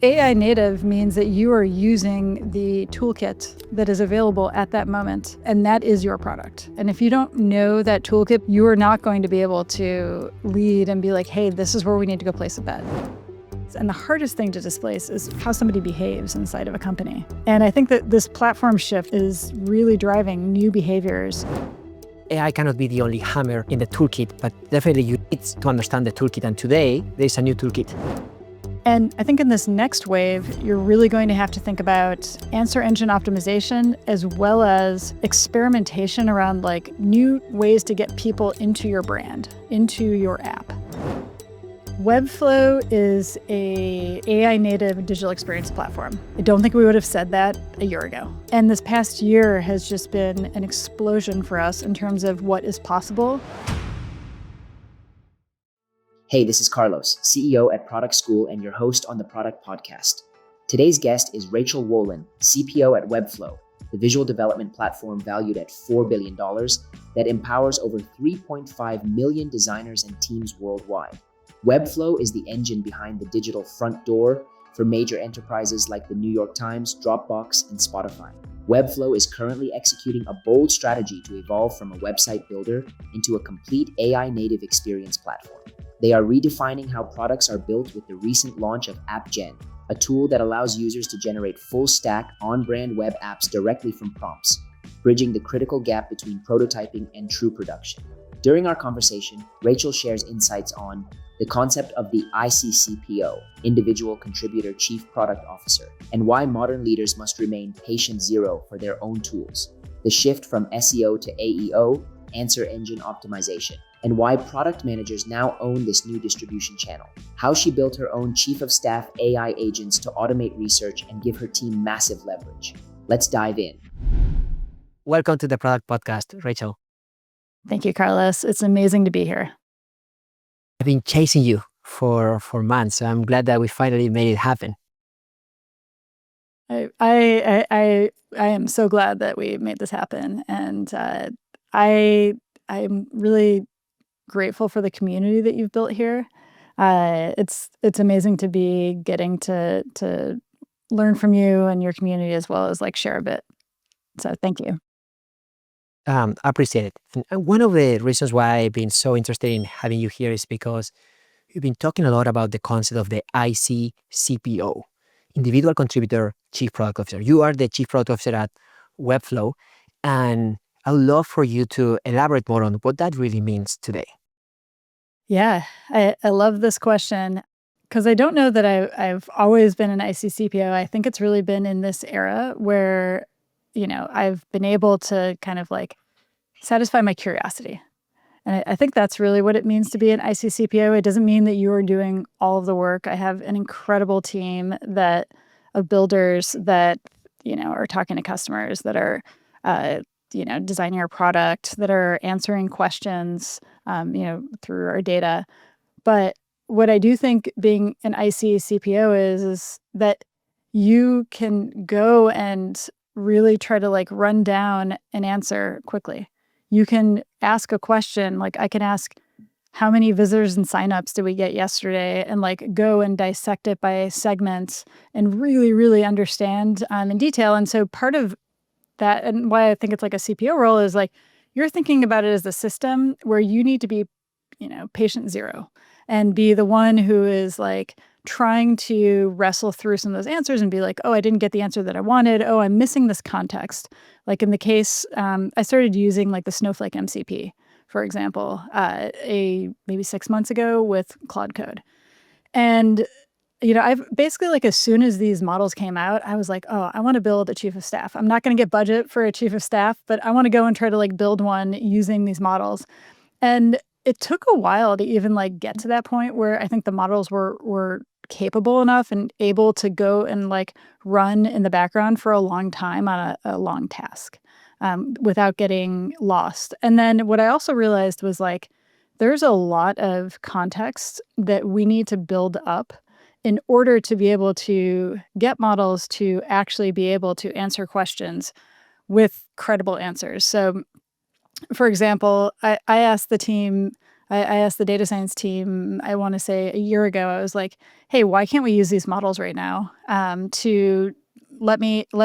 AI native means that you are using the toolkit that is available at that moment, and that is your product. And if you don't know that toolkit, you are not going to be able to lead and be like, hey, this is where we need to go place a bet. And the hardest thing to displace is how somebody behaves inside of a company. And I think that this platform shift is really driving new behaviors. AI cannot be the only hammer in the toolkit, but definitely you need to understand the toolkit. And today, there's a new toolkit. And I think in this next wave, you're really going to have to think about answer engine optimization as well as experimentation around like new ways to get people into your brand, into your app. Webflow is a AI native digital experience platform. I don't think we would have said that a year ago. And this past year has just been an explosion for us in terms of what is possible. Hey, this is Carlos, CEO at Product School and your host on the Product Podcast. Today's guest is Rachel Wolan, CPO at Webflow, the visual development platform valued at $4 billion that empowers over 3.5 million designers and teams worldwide. Webflow is the engine behind the digital front door for major enterprises like the New York Times, Dropbox, and Spotify. Webflow is currently executing a bold strategy to evolve from a website builder into a complete AI-native experience platform. They are redefining how products are built with the recent launch of AppGen, a tool that allows users to generate full-stack, on-brand web apps directly from prompts, bridging the critical gap between prototyping and true production. During our conversation, Rachel shares insights on the concept of the ICCPO, Individual Contributor Chief Product Officer, and why modern leaders must remain patient zero for their own tools, the shift from SEO to AEO, answer engine optimization, and why product managers now own this new distribution channel, how she built her own chief of staff AI agents to automate research and give her team massive leverage. Let's dive in. Welcome to the Product Podcast, Rachel. Thank you, Carlos. It's amazing to be here. I've been chasing you for months, so I'm glad that we finally made it happen. I am so glad that we made this happen, and I'm really grateful for the community that you've built here. It's amazing to be getting to learn from you and your community as well as like share a bit. So thank you. I appreciate it. And one of the reasons why I've been so interested in having you here is because you've been talking a lot about the concept of the ICCPO, Individual Contributor Chief Product Officer. You are the Chief Product Officer at Webflow, and I would love for you to elaborate more on what that really means today. Yeah, I love this question because I don't know that I've always been an ICCPO. I think it's really been in this era where, I've been able to kind of like satisfy my curiosity. And I think that's really what it means to be an ICCPO. It doesn't mean that you are doing all of the work. I have an incredible team of builders that, are talking to customers, that are, designing our product, that are answering questions, through our data. But what I do think being an ICCPO is that you can go and really try to like run down an answer quickly. You can ask a question, like I can ask, how many visitors and signups did we get yesterday? And like go and dissect it by segments and really, really understand in detail. And so part of that, and why I think it's like a CPO role, is like you're thinking about it as a system where you need to be, patient zero and be the one who is like trying to wrestle through some of those answers and be like, oh, I didn't get the answer that I wanted. Oh, I'm missing this context. Like in the case, I started using like the Snowflake MCP, for example, maybe 6 months ago with Claude Code. And I've basically like as soon as these models came out, I was like, oh, I want to build a chief of staff. I'm not going to get budget for a chief of staff, but I want to go and try to like build one using these models. And it took a while to even like get to that point where I think the models were capable enough and able to go and like run in the background for a long time on a long task without getting lost. And then what I also realized was like, there's a lot of context that we need to build up in order to be able to get models to actually be able to answer questions with credible answers. So, for example, I asked the team I asked the data science team, I want to say a year ago, I was like, hey, why can't we use these models right now to let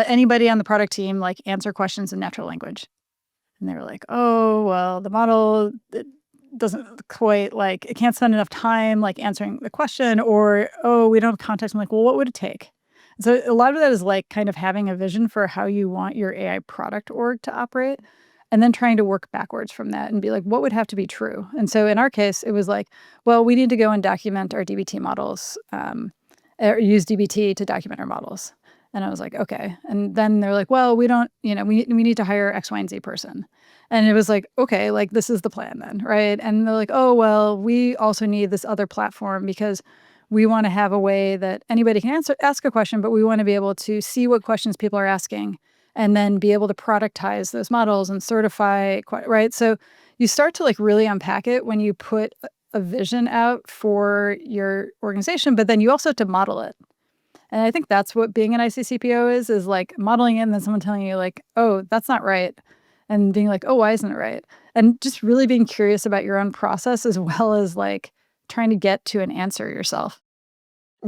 anybody on the product team like answer questions in natural language? And they were like, oh, well, the model it doesn't quite like, it can't spend enough time like answering the question, or, oh, we don't have context. I'm like, well, what would it take? So a lot of that is like kind of having a vision for how you want your AI product org to operate, and then trying to work backwards from that and be like, what would have to be true? And so in our case, it was like, well, we need to go and document our DBT models, or use DBT to document our models. And I was like, okay. And then they're like, well, we don't, we need to hire X, Y, and Z person. And it was like, okay, like this is the plan then, right? And they're like, oh, well, we also need this other platform because we want to have a way that anybody can ask a question, but we want to be able to see what questions people are asking and then be able to productize those models and certify, right? So you start to like really unpack it when you put a vision out for your organization, but then you also have to model it. And I think that's what being an ICCPO is like modeling it and then someone telling you like, oh, that's not right. And being like, oh, why isn't it right? And just really being curious about your own process as well as like trying to get to an answer yourself.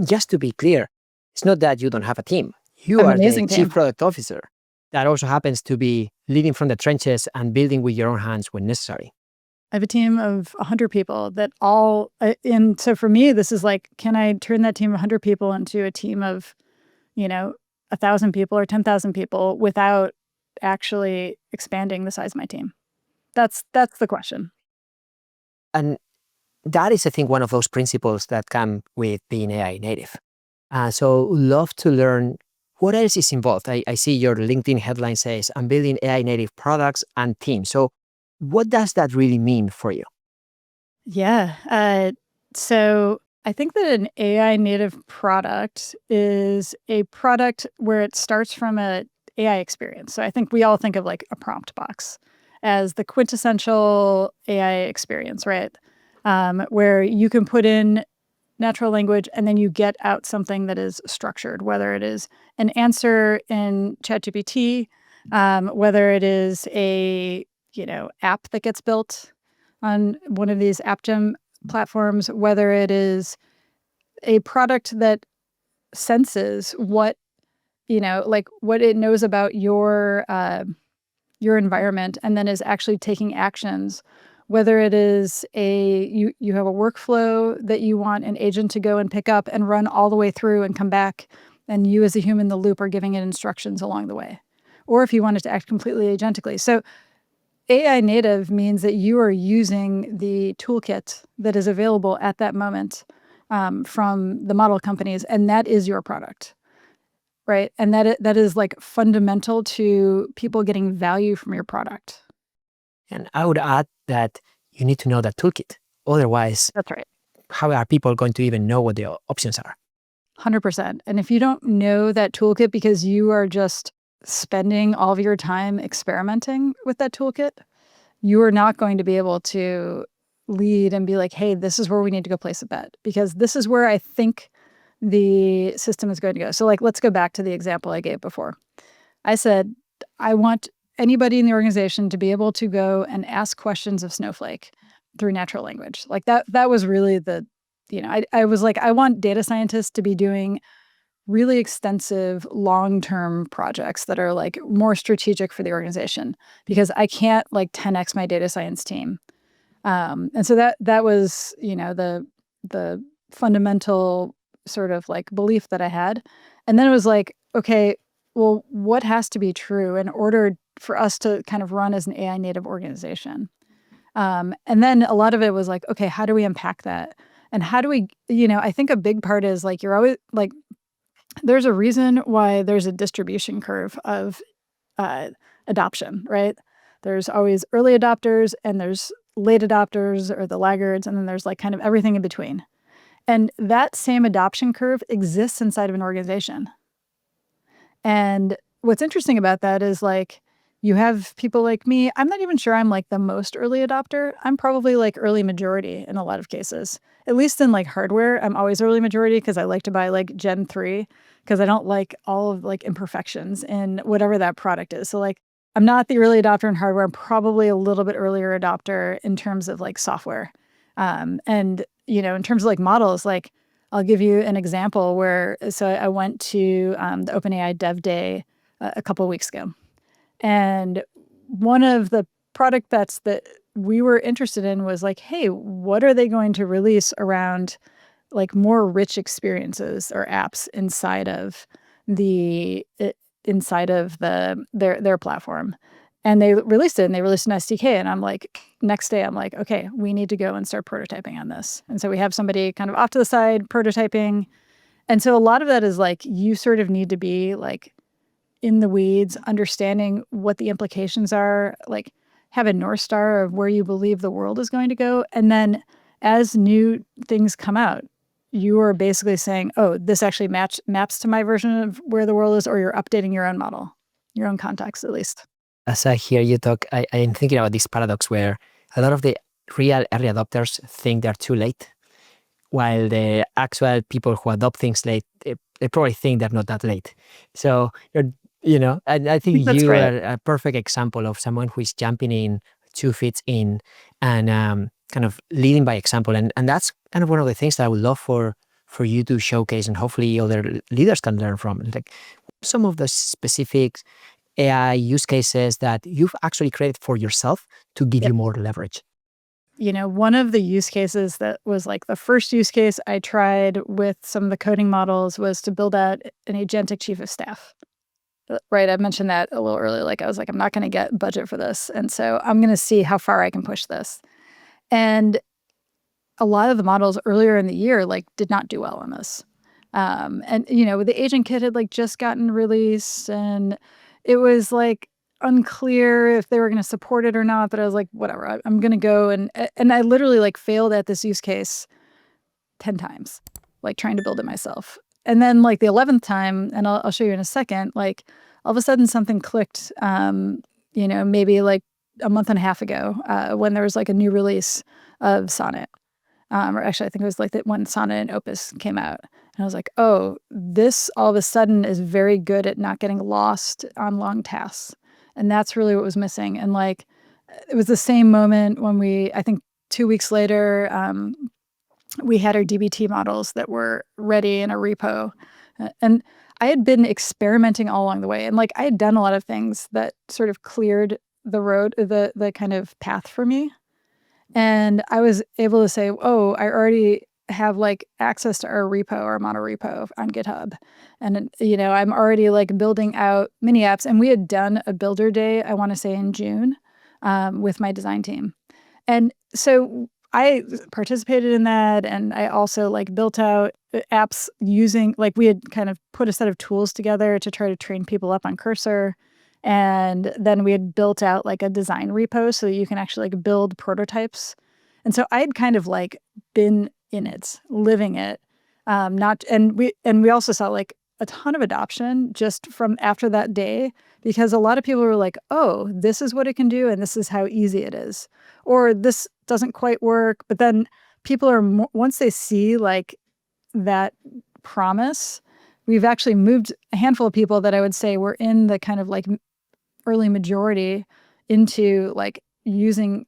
Just to be clear, it's not that you don't have a team. You An are the amazing chief team. product officer that also happens to be leading from the trenches and building with your own hands when necessary. I have a team of 100 people that all, and so for me, this is like, can I turn that team of 100 people into a team of, 1,000 people or 10,000 people without actually expanding the size of my team? That's the question. And that is, I think, one of those principles that come with being AI native. So love to learn what else is involved. I see your LinkedIn headline says, I'm building AI native products and teams. So what does that really mean for you? Yeah. So I think that an AI native product is a product where it starts from a AI experience. So I think we all think of like a prompt box as the quintessential AI experience, right? Where you can put in natural language and then you get out something that is structured, whether it is an answer in ChatGPT, whether it is a app that gets built on one of these AppGen platforms, whether it is a product that senses what like what it knows about your environment and then is actually taking actions, whether it is you have a workflow that you want an agent to go and pick up and run all the way through and come back, and you as a human in the loop are giving it instructions along the way, or if you want it to act completely agentically. So AI native means that you are using the toolkit that is available at that moment from the model companies, and that is your product, right? And that is like fundamental to people getting value from your product. And I would add that you need to know that toolkit. Otherwise, That's right. how are people going to even know what the options are? 100%. And if you don't know that toolkit because you are just spending all of your time experimenting with that toolkit, you are not going to be able to lead and be like, hey, this is where we need to go place a bet because this is where I think the system is going to go. So like, let's go back to the example I gave before. I said, I want anybody in the organization to be able to go and ask questions of Snowflake through natural language. Like that was really I was like, I want data scientists to be doing really extensive long-term projects that are like more strategic for the organization because I can't like 10x my data science team. And so that was, the fundamental sort of like belief that I had. And then it was like, okay, well, what has to be true in order for us to kind of run as an AI native organization? And then a lot of it was like, okay, how do we unpack that? And how do we, I think a big part is like, you're always like, there's a reason why there's a distribution curve of adoption, right? There's always early adopters and there's late adopters or the laggards, and then there's like kind of everything in between. And that same adoption curve exists inside of an organization. And what's interesting about that is like you have people like me. I'm not even sure I'm like the most early adopter. I'm probably like early majority in a lot of cases. At least in like hardware, I'm always early majority because I like to buy like Gen 3 because I don't like all of like imperfections in whatever that product is. So like I'm not the early adopter in hardware. I'm probably a little bit earlier adopter in terms of like software. And, in terms of like models, like I'll give you an example so I went to the OpenAI Dev Day a couple of weeks ago. And one of the product bets that we were interested in was like, hey, what are they going to release around like more rich experiences or apps inside of their platform? And they released it, and they released an SDK. And I'm like, next day, I'm like, okay, we need to go and start prototyping on this. And so we have somebody kind of off to the side prototyping. And so a lot of that is like, you sort of need to be like in the weeds, understanding what the implications are, like have a North Star of where you believe the world is going to go. And then as new things come out, you are basically saying, oh, this actually maps to my version of where the world is, or you're updating your own model, your own context at least. As I hear you talk, I'm thinking about this paradox where a lot of the real early adopters think they're too late, while the actual people who adopt things late, they probably think they're not that late. So I think That's you great. are a perfect example of someone who is jumping in 2 feet in and kind of leading by example. And that's kind of one of the things that I would love for you to showcase, and hopefully other leaders can learn from. Like some of the specific AI use cases that you've actually created for yourself to give Yep. you more leverage. One of the use cases that was like the first use case I tried with some of the coding models was to build out an agentic chief of staff. Right. I mentioned that a little earlier. Like I was like, I'm not going to get budget for this. And so I'm going to see how far I can push this. And a lot of the models earlier in the year, like did not do well on this. And, the agent kit had like just gotten released, and it was like unclear if they were going to support it or not. But I was like, whatever, I'm going to go. And I literally like failed at this use case 10 times, like trying to build it myself. And then like the 11th time, and I'll show you in a second, like all of a sudden something clicked, maybe like a month and a half ago when there was like a new release of Sonnet. Or actually, I think it was like that when Sonnet and Opus came out. And I was like, oh, this all of a sudden is very good at not getting lost on long tasks. And that's really what was missing. And like, it was the same moment when I think 2 weeks later, we had our DBT models that were ready in a repo. And I had been experimenting all along the way. And like, I had done a lot of things that sort of cleared the road, the kind of path for me. And I was able to say, oh, I already have like access to our repo, our mono repo on GitHub. And, I'm already like building out mini apps. And we had done a builder day, I want to say in June, with my design team. And so I participated in that. And I also like built out apps using, like we had kind of put a set of tools together to try to train people up on Cursor. And then we had built out like a design repo so that you can actually like build prototypes. And so I'd kind of like been in it, living it. We also saw like a ton of adoption just from after that day, because a lot of people were like, oh, this is what it can do and this is how easy it is. Or this doesn't quite work. But then people are, once they see like that promise, we've actually moved a handful of people that I would say were in the kind of like early majority into like using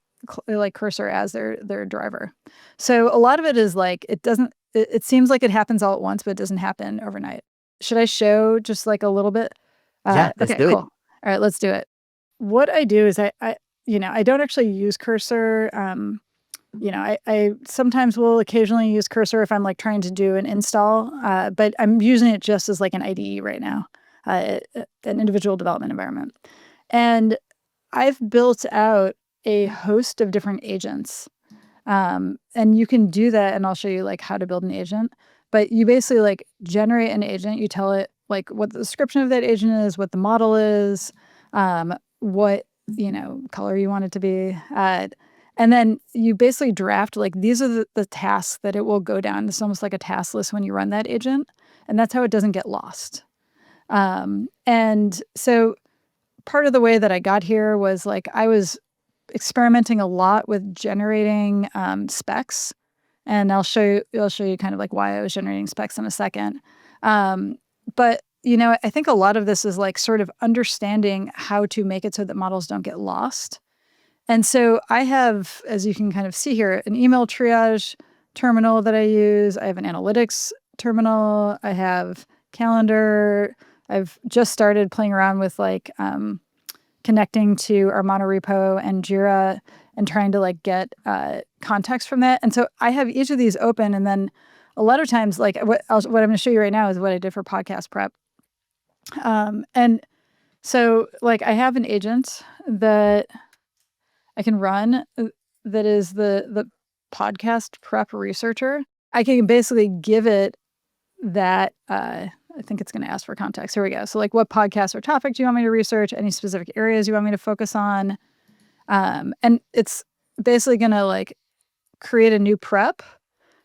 like Cursor as their driver. So a lot of it is like, it seems like it happens all at once, but it doesn't happen overnight. Should I show just like a little bit? Yeah, let's Okay, do cool. it. All right, let's do it. What I do is I don't actually use Cursor. I sometimes will occasionally use Cursor if I'm like trying to do an install, but I'm using it just as like an IDE right now, an individual development environment. And I've built out a host of different agents. And you can do that, and I'll show you like how to build an agent. But you basically like generate an agent, you tell it like what the description of that agent is, what the model is, what color you want it to be. And then you basically draft like these are the tasks that it will go down. It's almost like a task list when you run that agent. And that's how it doesn't get lost. And so part of the way that I got here was like I was experimenting a lot with generating specs, and I'll show you kind of like why I was generating specs in a second. But I think a lot of this is like sort of understanding how to make it so that models don't get lost. And so I have, as you can kind of see here, an email triage terminal that I use. I have an analytics terminal. I have calendar. I've just started playing around with like connecting to our monorepo and Jira and trying to like get context from that. And so I have each of these open, and then a lot of times, like what I'm going to show you right now is what I did for podcast prep. And so like I have an agent that I can run that is the podcast prep researcher. I can basically give it that. I think it's going to ask for context. Here we go. So like, what podcast or topic do you want me to research? Any specific areas you want me to focus on? And it's basically going to like create a new prep.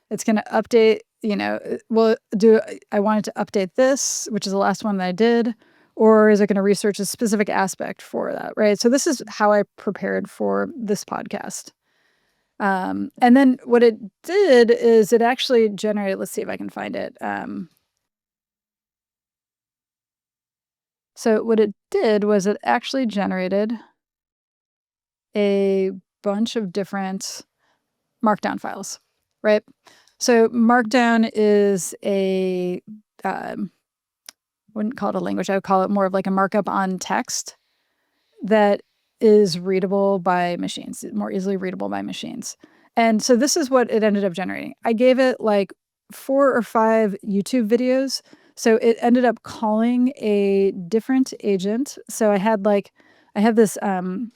It's going to update, I wanted to update this, which is the last one that I did, or is it going to research a specific aspect for that, right? So this is how I prepared for this podcast. And then what it did is it actually generated, let's see if I can find it. So what it did was it actually generated a bunch of different Markdown files, right? So Markdown is wouldn't call it a language. I would call it more of like a markup on text that is readable by machines, more easily readable by machines. And so this is what it ended up generating. I gave it like 4 or 5 YouTube videos. So it ended up calling a different agent. So I have this, let's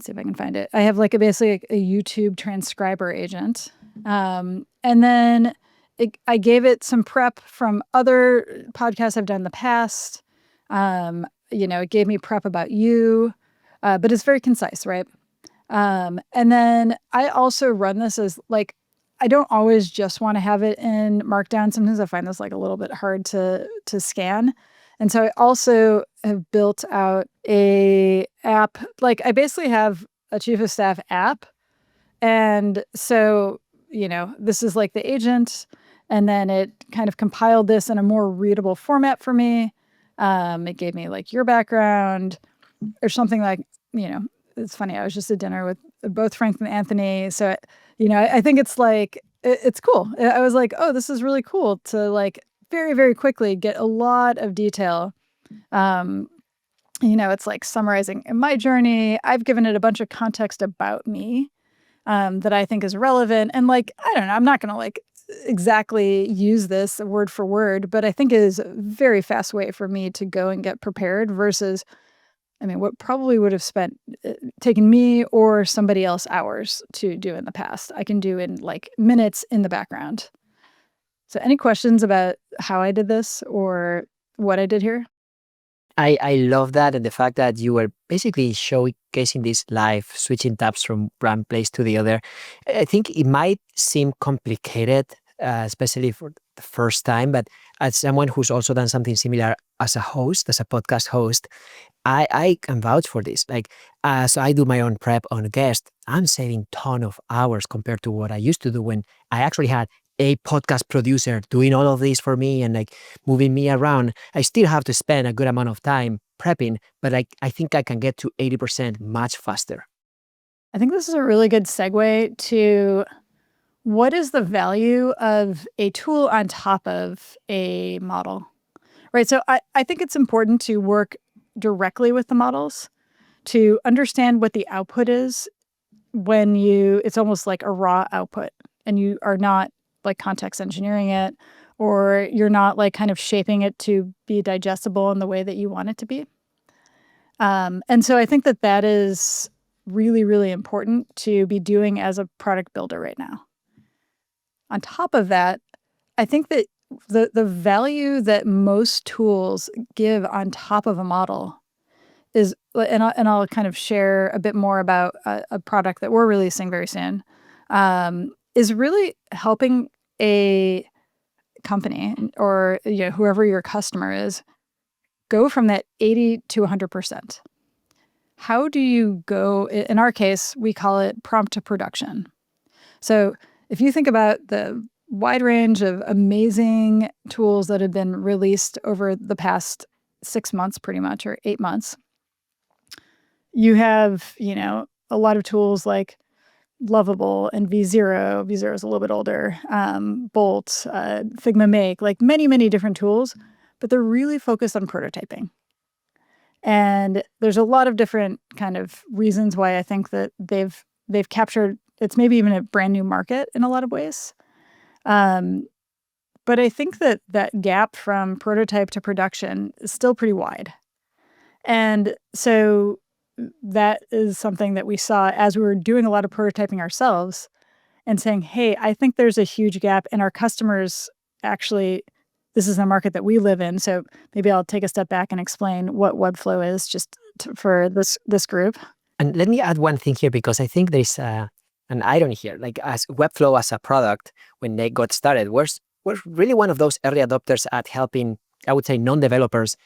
see if I can find it. I have like basically a YouTube transcriber agent. And then I gave it some prep from other podcasts I've done in the past. It gave me prep about you, but it's very concise, right? And then I also run this as like, I don't always just want to have it in Markdown. Sometimes I find this like a little bit hard to scan. And so I also have built out a app. Like I basically have a chief of staff app. And so, this is like the agent. And then it kind of compiled this in a more readable format for me. It gave me like your background or something like, it's funny. I was just at dinner with both Frank and Anthony. So, I think it's like, it's cool. I was like, oh, this is really cool to like very, very quickly get a lot of detail. It's like summarizing my journey. I've given it a bunch of context about me that I think is relevant. And like, I don't know, I'm not going to like exactly use this word for word, but I think it is a very fast way for me to go and get prepared versus, what probably would have taken me or somebody else hours to do in the past, I can do in like minutes in the background. So any questions about how I did this or what I did here? I love that, and the fact that you were basically showcasing this live, switching tabs from one place to the other. I think it might seem complicated, especially for the first time, but as someone who's also done something similar as a host, as a podcast host, I can vouch for this. Like, as I do my own prep on a guest, I'm saving ton of hours compared to what I used to do when I actually had a podcast producer doing all of this for me and like moving me around. I still have to spend a good amount of time prepping, but I think I can get to 80% much faster. I think this is a really good segue to what is the value of a tool on top of a model, right? So I think it's important to work directly with the models to understand what the output is when it's almost like a raw output and you are not like context engineering it, or you're not like kind of shaping it to be digestible in the way that you want it to be. And so I think that is really, really important to be doing as a product builder right now. On top of that, I think that the value that most tools give on top of a model is, and I'll kind of share a bit more about a product that we're releasing very soon, is really helping a company or whoever your customer is go from that 80 to 100%. How do you go? In our case, we call it prompt to production. So if you think about the wide range of amazing tools that have been released over the past 6 months, pretty much, or 8 months, you have, a lot of tools like Lovable and V0. V0 is a little bit older. Bolt, Figma Make, like many, many different tools, but they're really focused on prototyping. And there's a lot of different kind of reasons why I think that they've captured, it's maybe even a brand new market in a lot of ways. But I think that that gap from prototype to production is still pretty wide. And so that is something that we saw as we were doing a lot of prototyping ourselves and saying, hey, I think there's a huge gap in our customers. Actually, this is the market that we live in. So maybe I'll take a step back and explain what Webflow is just for this group. And let me add one thing here, because I think there's an irony here. Like, as Webflow as a product, when they got started, we're really one of those early adopters at helping, I would say, non-developers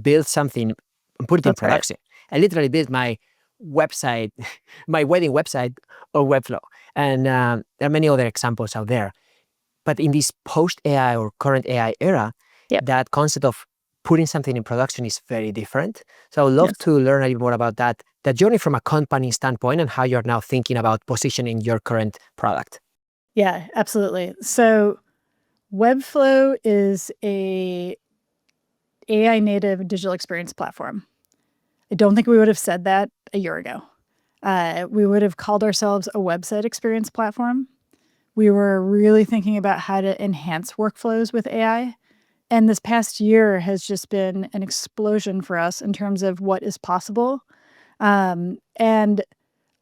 build something and put it in production. Right. I literally built my website, my wedding website on Webflow. And there are many other examples out there. But in this post-AI or current AI era, that concept of putting something in production is very different. So I would love to learn a little more about that journey from a company standpoint and how you're now thinking about positioning your current product. Yeah, absolutely. So Webflow is a AI native digital experience platform. I don't think we would have said that a year ago. We would have called ourselves a website experience platform. We were really thinking about how to enhance workflows with AI. And this past year has just been an explosion for us in terms of what is possible. And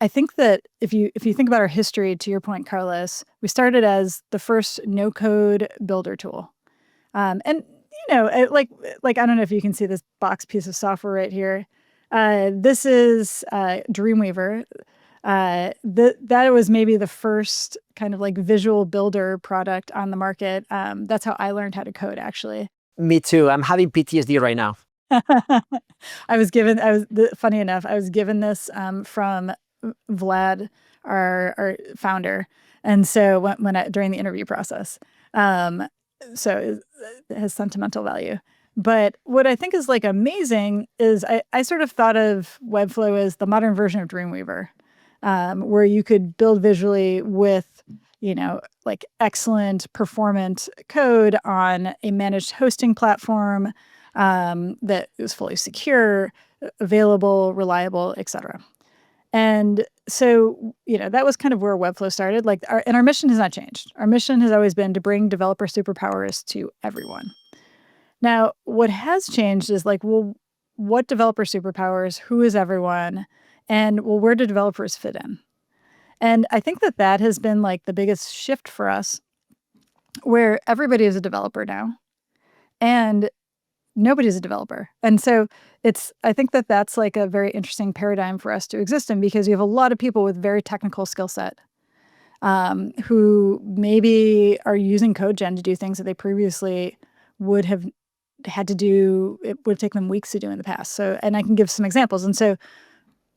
I think that if you think about our history, to your point, Carlos, we started as the first no-code builder tool. And like I don't know if you can see this box piece of software right here. This is Dreamweaver. That was maybe the first kind of like visual builder product on the market. That's how I learned how to code, actually. Me too. I'm having PTSD right now. Funny enough, I was given this from Vlad, our founder. And so during the interview process, so it has sentimental value. But what I think is like amazing is I sort of thought of Webflow as the modern version of Dreamweaver, where you could build visually with, like excellent performant code on a managed hosting platform that was fully secure, available, reliable, et cetera. And so, that was kind of where Webflow started. Like, our mission has not changed. Our mission has always been to bring developer superpowers to everyone. Now, what has changed is like, well, what developer superpowers? Who is everyone? And well, where do developers fit in? And I think that has been like the biggest shift for us, where everybody is a developer now, and nobody's a developer. And so I think that's like a very interesting paradigm for us to exist in, because you have a lot of people with very technical skill set who maybe are using CodeGen to do things that they previously would have had to do. It would take them weeks to do in the past. So, and I can give some examples. And so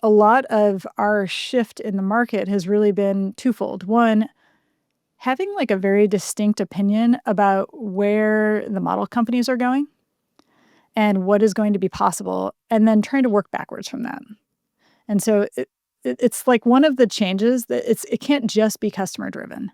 a lot of our shift in the market has really been twofold. One, having like a very distinct opinion about where the model companies are going and what is going to be possible, and then trying to work backwards from that. And so it's like one of the changes that it can't just be customer driven.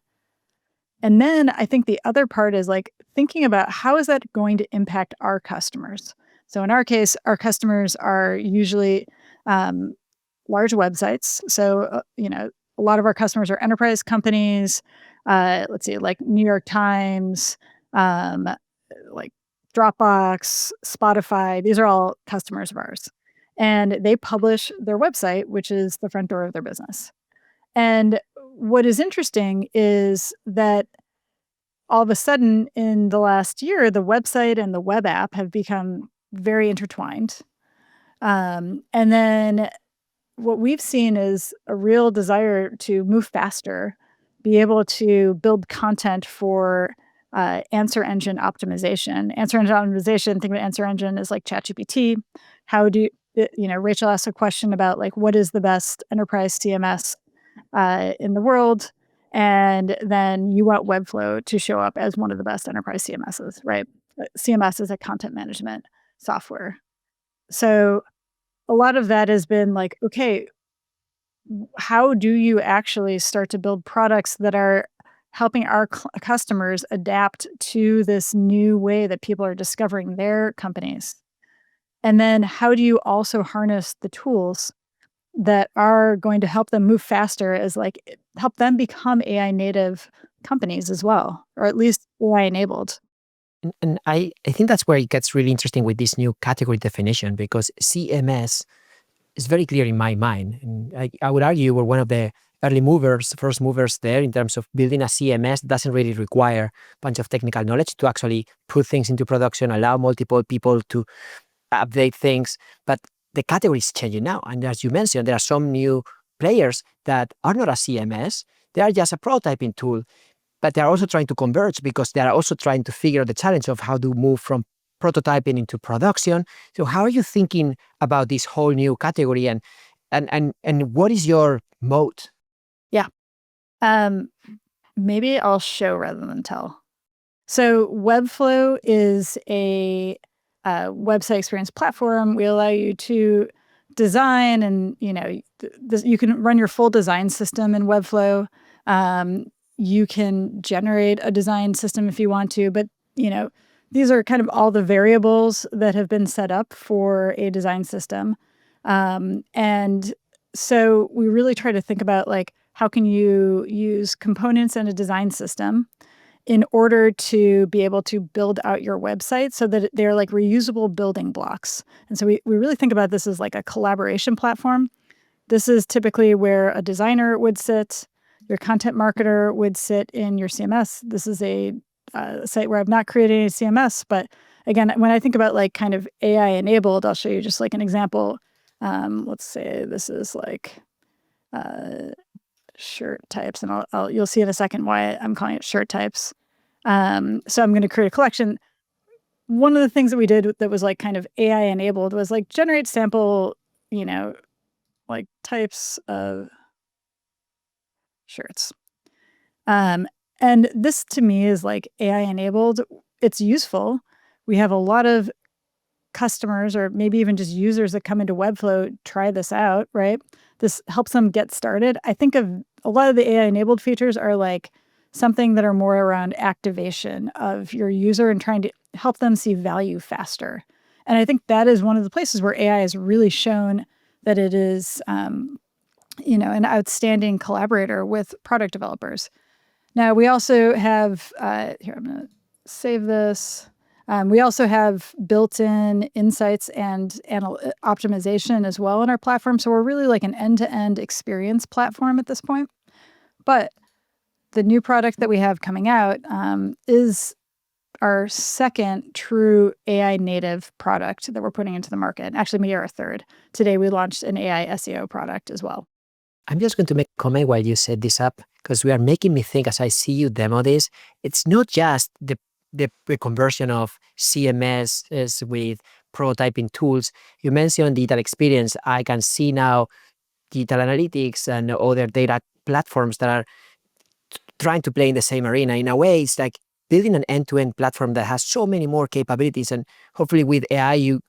And then I think the other part is like thinking about how is that going to impact our customers. So in our case, our customers are usually large websites. So, a lot of our customers are enterprise companies. Let's see, like New York Times, like Dropbox, Spotify. These are all customers of ours. And they publish their website, which is the front door of their business. And what is interesting is that all of a sudden in the last year, the website and the web app have become very intertwined. And then what we've seen is a real desire to move faster, be able to build content for answer engine optimization. Answer engine optimization, think of answer engine as like ChatGPT. Rachel asked a question about like, what is the best enterprise CMS in the world? And then you want Webflow to show up as one of the best enterprise CMSs, right? CMS is a content management software. So a lot of that has been like, okay, how do you actually start to build products that are helping our customers adapt to this new way that people are discovering their companies? And then how do you also harness the tools that are going to help them move faster as like help them become AI native companies as well, or at least AI enabled? And I think that's where it gets really interesting with this new category definition, because CMS is very clear in my mind. And I would argue we're one of the early movers, first movers there in terms of building a CMS that doesn't really require a bunch of technical knowledge to actually put things into production, allow multiple people to update things. But the category is changing now. And as you mentioned, there are some new players that are not a CMS. They are just a prototyping tool, but they're also trying to converge because they are also trying to figure the challenge of how to move from prototyping into production. So how are you thinking about this whole new category, and what is your moat? Yeah. Um, Maybe I'll show rather than tell. So Webflow is a website experience platform. We allow you to design, and you can run your full design system in Webflow. You can generate a design system if you want to, but these are kind of all the variables that have been set up for a design system. And so we really try to think about like how can you use components in a design system in order to be able to build out your website so that they're like reusable building blocks. And so we really think about this as like a collaboration platform. This is typically where a designer would sit, your content marketer would sit in your CMS. This is a site where I've not created any CMS, but again, when I think about like kind of AI enabled, I'll show you just like an example. Let's say this is like shirt types, and you'll see in a second why I'm calling it shirt types. So I'm going to create a collection. One of the things that we did that was like kind of AI enabled was like generate sample, like types of shirts. And this to me is like AI enabled. It's useful. We have a lot of customers or maybe even just users that come into Webflow try this out, right? This helps them get started. I think of a lot of the AI enabled features are like something that are more around activation of your user and trying to help them see value faster. And I think that is one of the places where AI has really shown that it is, an outstanding collaborator with product developers. Now, we also have, here, I'm going to save this. We also have built-in insights and optimization as well in our platform. So we're really like an end-to-end experience platform at this point. But the new product that we have coming out is our second true AI native product that we're putting into the market. Actually, maybe our third. Today, we launched an AI SEO product as well. I'm just going to make a comment while you set this up, because we are making me think as I see you demo this, it's not just the conversion of CMS with prototyping tools. You mentioned digital experience. I can see now digital analytics and other data platforms that are trying to play in the same arena. In a way, it's like building an end-to-end platform that has so many more capabilities. And hopefully with AI, you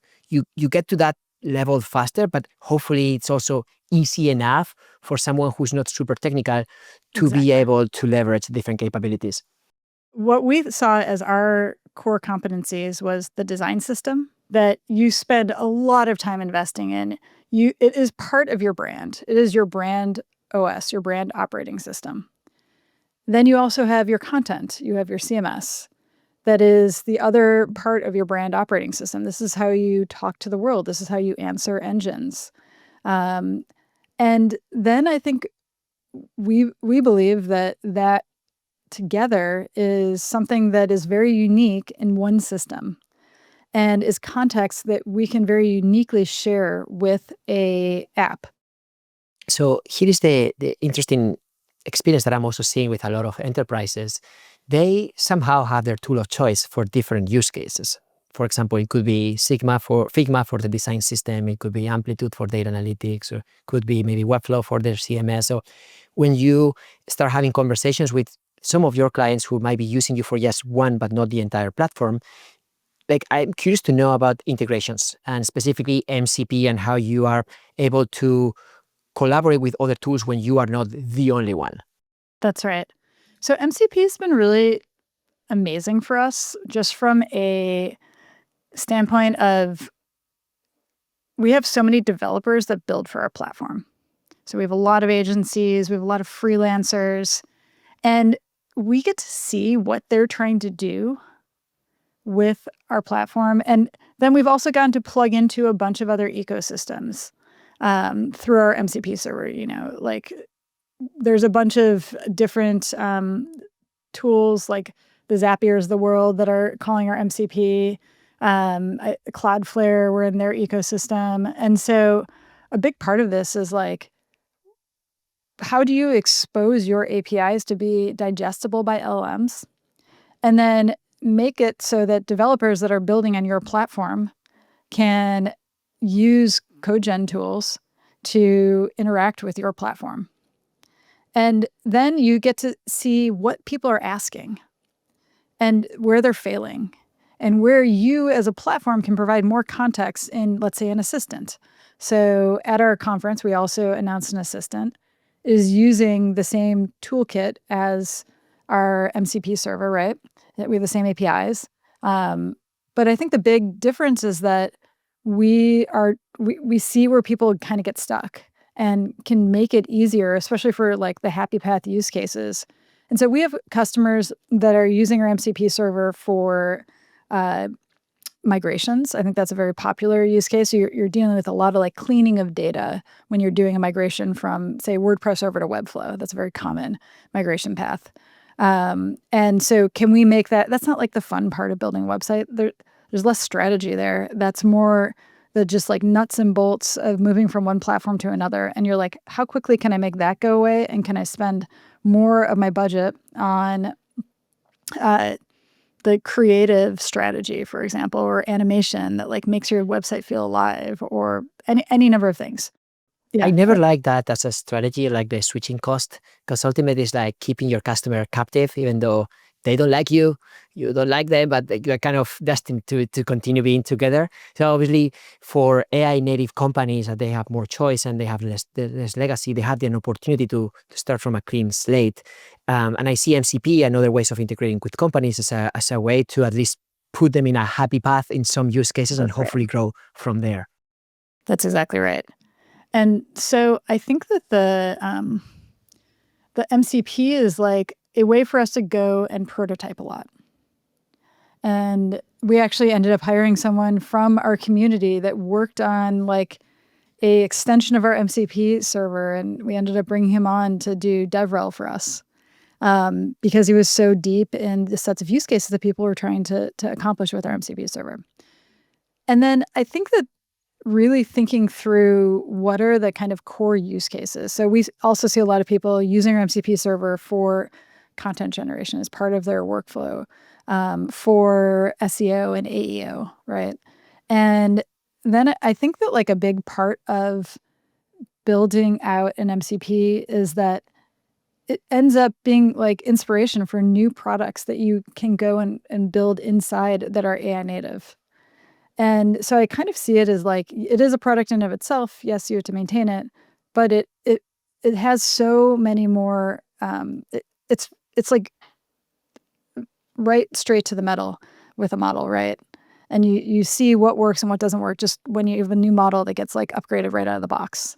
get to that level faster, but hopefully it's also easy enough for someone who's not super technical to be able to leverage different capabilities. What we saw as our core competencies was the design system that you spend a lot of time investing in. It is part of your brand. It is your brand OS, your brand operating system. Then you also have your content. You have your CMS. That is the other part of your brand operating system. This is how you talk to the world. This is how you answer engines. And then I think we believe that together is something that is very unique in one system and is context that we can very uniquely share with a app. So here is the interesting experience that I'm also seeing with a lot of enterprises. They somehow have their tool of choice for different use cases. For example, it could be Figma for the design system. It could be Amplitude for data analytics, or could be maybe Webflow for their CMS. So when you start having conversations with some of your clients who might be using you for just one but not the entire platform, like I'm curious to know about integrations and specifically MCP and how you are able to collaborate with other tools when you are not the only one. That's right. So MCP has been really amazing for us just from a standpoint of we have so many developers that build for our platform. So we have a lot of agencies, we have a lot of freelancers, and we get to see what they're trying to do with our platform. And then we've also gotten to plug into a bunch of other ecosystems through our MCP server. Like there's a bunch of different tools like the Zapiers of the world that are calling our MCP. Cloudflare, we're in their ecosystem. And so a big part of this is like, how do you expose your APIs to be digestible by LLMs? And then make it so that developers that are building on your platform can use code gen tools to interact with your platform. And then you get to see what people are asking and where they're failing and where you as a platform can provide more context in, let's say, an assistant. So at our conference, we also announced an assistant is using the same toolkit as our MCP server, right? We have the same APIs. But I think the big difference is that we see where people kind of get stuck and can make it easier, especially for like the happy path use cases. And so we have customers that are using our MCP server for migrations. I think that's a very popular use case. So you're dealing with a lot of like cleaning of data when you're doing a migration from, say, WordPress over to Webflow. That's a very common migration path. And so can we make that's not like the fun part of building a website. There's less strategy there. That's more the just like nuts and bolts of moving from one platform to another. And you're like, how quickly can I make that go away? And can I spend more of my budget on the creative strategy, for example, or animation that like makes your website feel alive, or any number of things. Yeah. I never like that as a strategy, like the switching cost, because ultimately it's like keeping your customer captive, even though they don't like you, you don't like them, but you're kind of destined to continue being together. So obviously for AI native companies that they have more choice and they have less legacy, they have an opportunity to start from a clean slate. And I see MCP and other ways of integrating with companies as a way to at least put them in a happy path in some use cases and hopefully grow from there. That's exactly right. And so I think that the MCP is like a way for us to go and prototype a lot. And we actually ended up hiring someone from our community that worked on like a extension of our MCP server. And we ended up bringing him on to do DevRel for us because he was so deep in the sets of use cases that people were trying to accomplish with our MCP server. And then I think that really thinking through what are the kind of core use cases. So we also see a lot of people using our MCP server for content generation as part of their workflow, for SEO and AEO, right? And then I think that like a big part of building out an MCP is that it ends up being like inspiration for new products that you can go and build inside that are AI native. And so I kind of see it as like, it is a product in of itself. Yes, you have to maintain it, but it has so many more, it's like right straight to the metal with a model, right? And you see what works and what doesn't work just when you have a new model that gets like upgraded right out of the box.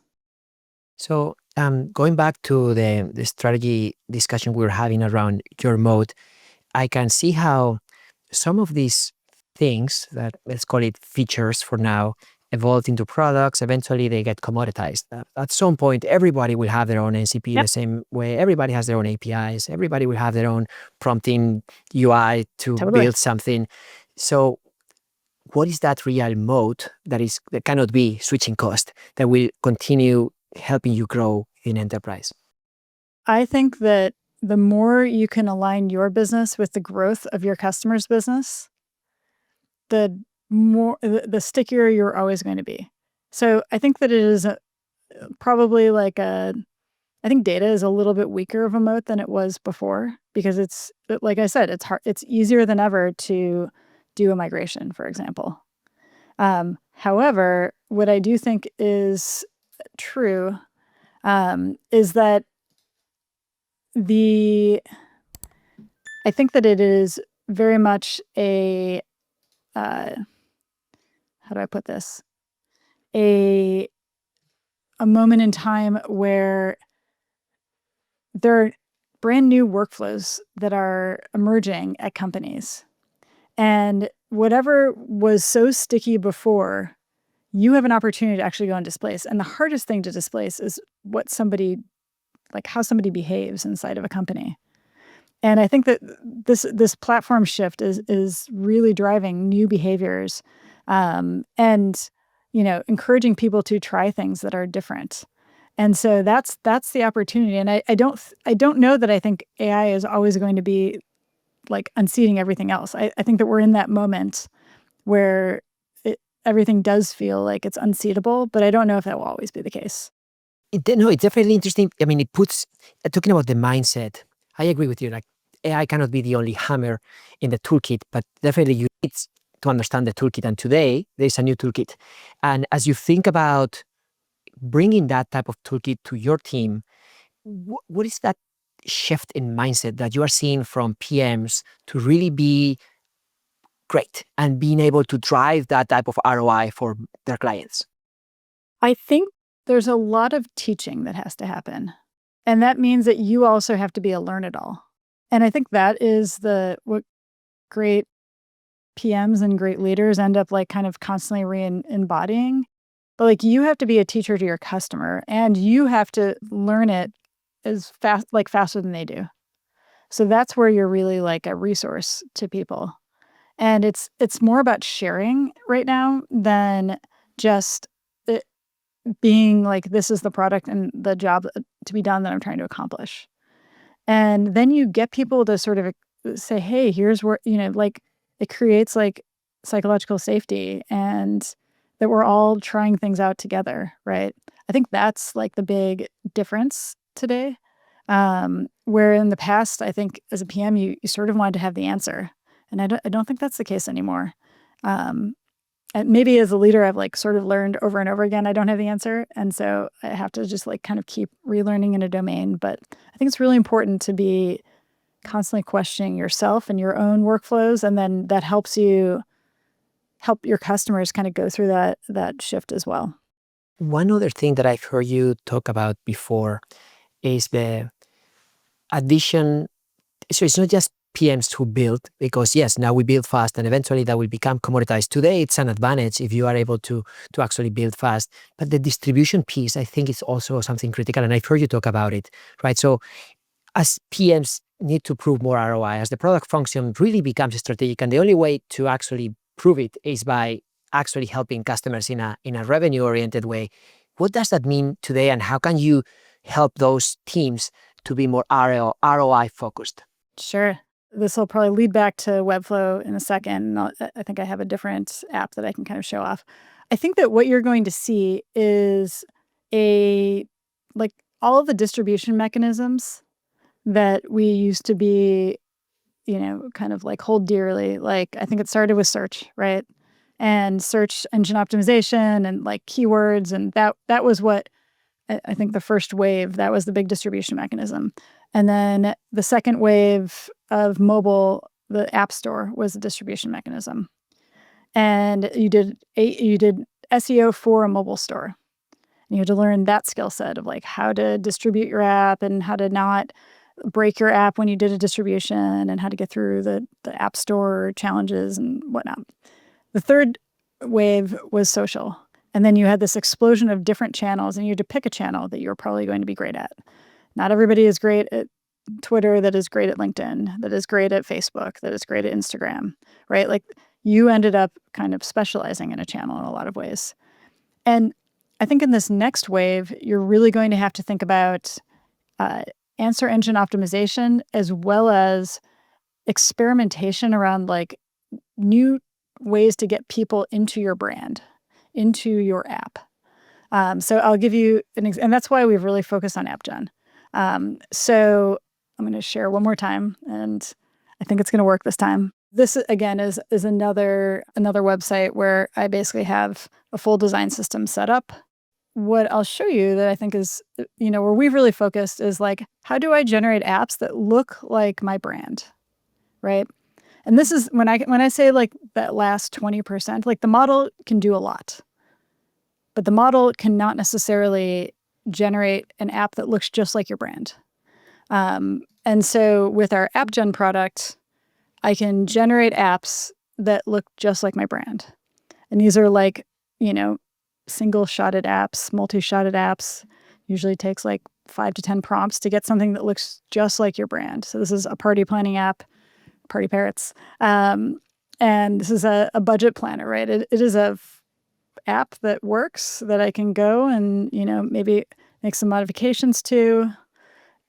So going back to the strategy discussion we were having around your moat, I can see how some of these things that, let's call it features for now, evolved into products. Eventually they get commoditized. At some point, everybody will have their own NCP the same way. Everybody has their own APIs. Everybody will have their own prompting UI to build something. So what is that real moat that cannot be switching cost that will continue helping you grow in enterprise? I think that the more you can align your business with the growth of your customer's business, the stickier you're always going to be. So I think that it is probably like I think data is a little bit weaker of a moat than it was before because it's, like I said, it's hard. It's easier than ever to do a migration, for example. However, what I do think is true is that I think that it is very much how do I put this? A moment in time where there are brand new workflows that are emerging at companies. And whatever was so sticky before, you have an opportunity to actually go and displace. And the hardest thing to displace is how somebody behaves inside of a company. And I think that this platform shift is really driving new behaviors, and encouraging people to try things that are different. And so that's the opportunity. And I don't know that I think AI is always going to be like unseating everything else. I think that we're in that moment where everything does feel like it's unseatable, but I don't know if that will always be the case. No, it's definitely interesting. I mean, it puts, talking about the mindset, I agree with you. Like, AI cannot be the only hammer in the toolkit, but definitely you need to understand the toolkit. And today, there's a new toolkit. And as you think about bringing that type of toolkit to your team, what is that shift in mindset that you are seeing from PMs to really be great and being able to drive that type of ROI for their clients? I think there's a lot of teaching that has to happen. And that means that you also have to be a learn-it-all. And I think that is what great PMs and great leaders end up like kind of constantly embodying. But like you have to be a teacher to your customer, and you have to learn it as fast, like faster than they do. So that's where you're really like a resource to people. And it's more about sharing right now than just it being like, this is the product and the job to be done that I'm trying to accomplish. And then you get people to sort of say, hey, here's where, like it creates like psychological safety and that we're all trying things out together, right? I think that's like the big difference today. Where in the past, I think as a PM, you sort of wanted to have the answer. And I don't think that's the case anymore. And maybe as a leader, I've like sort of learned over and over again, I don't have the answer. And so I have to just like kind of keep relearning in a domain. But I think it's really important to be constantly questioning yourself and your own workflows. And then that helps you help your customers kind of go through that shift as well. One other thing that I've heard you talk about before is the addition. So it's not just PMs who build, because yes, now we build fast and eventually that will become commoditized. Today, it's an advantage if you are able to actually build fast. But the distribution piece, I think, is also something critical. And I've heard you talk about it, right? So as PMs need to prove more ROI, as the product function really becomes strategic, and the only way to actually prove it is by actually helping customers in a revenue-oriented way. What does that mean today, and how can you help those teams to be more ROI focused? Sure. This will probably lead back to Webflow in a second. I think I have a different app that I can kind of show off. I think that what you're going to see is all of the distribution mechanisms that we used to be, kind of like hold dearly. Like I think it started with search, right? And search engine optimization and like keywords. And that was what I think the first wave, that was the big distribution mechanism. And then the second wave of mobile, the App Store, was the distribution mechanism. And you did SEO for a mobile store. And you had to learn that skill set of like how to distribute your app and how to not break your app when you did a distribution and how to get through the App Store challenges and whatnot. The third wave was social. And then you had this explosion of different channels, and you had to pick a channel that you're probably going to be great at. Not everybody is great at Twitter, that is great at LinkedIn, that is great at Facebook, that is great at Instagram, right? Like you ended up kind of specializing in a channel in a lot of ways. And I think in this next wave, you're really going to have to think about answer engine optimization as well as experimentation around like new ways to get people into your brand, into your app. So I'll give you and that's why we've really focused on AppGen. So I'm going to share one more time, and I think it's going to work this time. This again is another website where I basically have a full design system set up. What I'll show you that I think is, where we've really focused is like, how do I generate apps that look like my brand, right? And this is when I say like that last 20%, like the model can do a lot, but the model cannot necessarily generate an app that looks just like your brand. And so with our AppGen product, I can generate apps that look just like my brand. And these are like, single-shotted apps, multi-shotted apps. Usually takes like 5 to 10 prompts to get something that looks just like your brand. So this is a party planning app, Party Parrots. And this is a budget planner, right? It is a app that works that I can go and, maybe make some modifications to.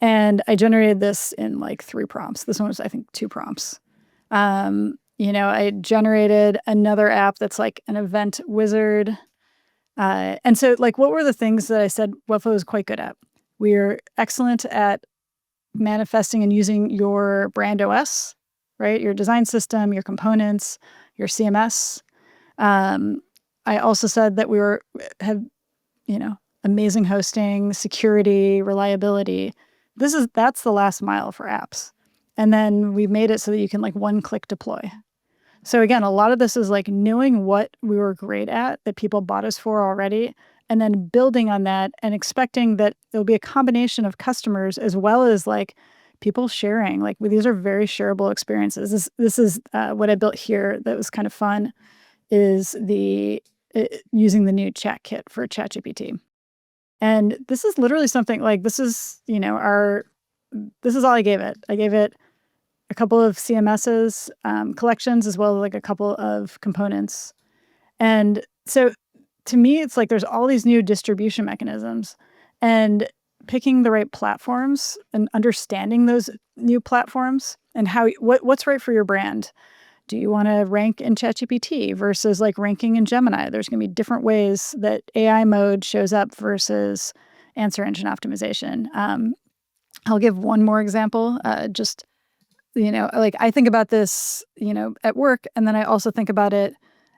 And I generated this in like 3 prompts. This one was, I think, 2 prompts. I generated another app that's like an event wizard. And so like, what were the things that I said Webflow is quite good at? We're excellent at manifesting and using your brand OS, right? Your design system, your components, your CMS. I also said that we have amazing hosting, security, reliability. That's the last mile for apps. And then we've made it so that you can like one-click deploy. So again, a lot of this is like knowing what we were great at that people bought us for already, and then building on that and expecting that there'll be a combination of customers as well as like people sharing. Like these are very shareable experiences. This is what I built here that was kind of fun is using the new chat kit for ChatGPT. And this is literally something like this is all I gave it. I gave it a couple of CMSs, collections, as well as like a couple of components. And so to me, it's like there's all these new distribution mechanisms, and picking the right platforms and understanding those new platforms and what's right for your brand. Do you want to rank in ChatGPT versus like ranking in Gemini? There's going to be different ways that AI mode shows up versus answer engine optimization. I'll give one more example. Like I think about this, at work, and then I also think about it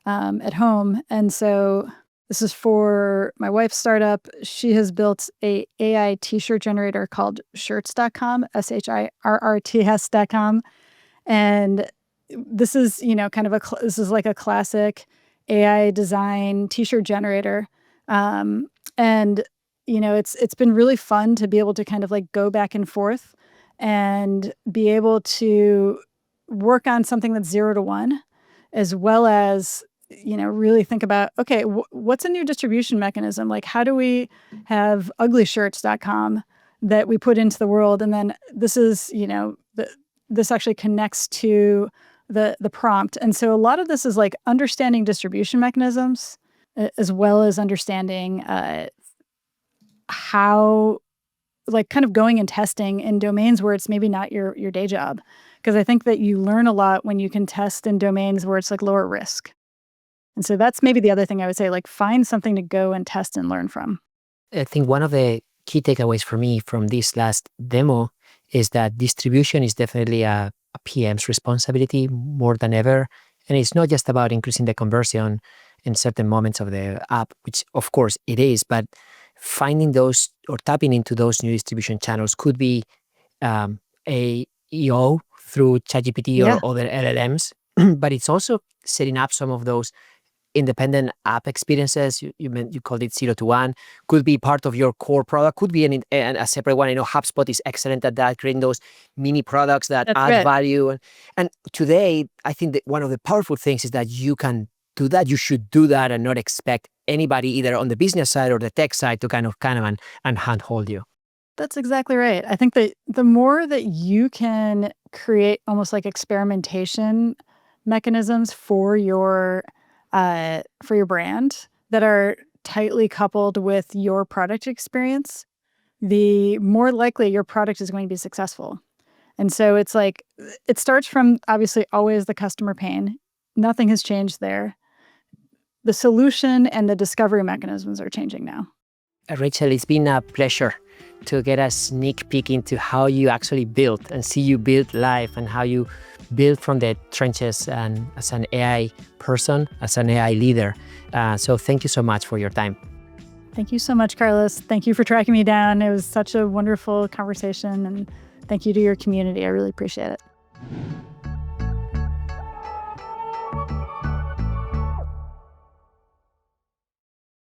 at home. And so this is for my wife's startup. She has built a AI t-shirt generator called shirts.com, shirrts.com. And this is, this is like a classic AI design t-shirt generator. And it's been really fun to be able to kind of like go back and forth and be able to work on something that's 0 to 1, as well as, really think about, okay, what's a new distribution mechanism? Like, how do we have uglyshirts.com that we put into the world? And then this is, this actually connects to the prompt. And so a lot of this is like understanding distribution mechanisms, as well as understanding how, like, kind of going and testing in domains where it's maybe not your day job. Because I think that you learn a lot when you can test in domains where it's like lower risk. And so that's maybe the other thing I would say, like find something to go and test and learn from. I think one of the key takeaways for me from this last demo is that distribution is definitely a PM's responsibility more than ever. And it's not just about increasing the conversion in certain moments of the app, which of course it is, but finding those or tapping into those new distribution channels could be a EO through ChatGPT Yeah. or other LLMs, but it's also setting up some of those independent app experiences. You called it 0 to 1, could be part of your core product, could be a separate one. I know HubSpot is excellent at that, creating those mini products that That's add right. value. And today, I think that one of the powerful things is that you can do that. You should do that and not expect anybody either on the business side or the tech side to kind of and handhold you. That's exactly right. I think that the more that you can create almost like experimentation mechanisms for your brand that are tightly coupled with your product experience, the more likely your product is going to be successful. And so it's like, it starts from obviously always the customer pain. Nothing has changed there. The solution and the discovery mechanisms are changing now. Rachel, it's been a pleasure to get a sneak peek into how you actually build and see you build life and how you build from the trenches and as an AI person, as an AI leader. So thank you so much for your time. Thank you so much, Carlos. Thank you for tracking me down. It was such a wonderful conversation, and thank you to your community. I really appreciate it.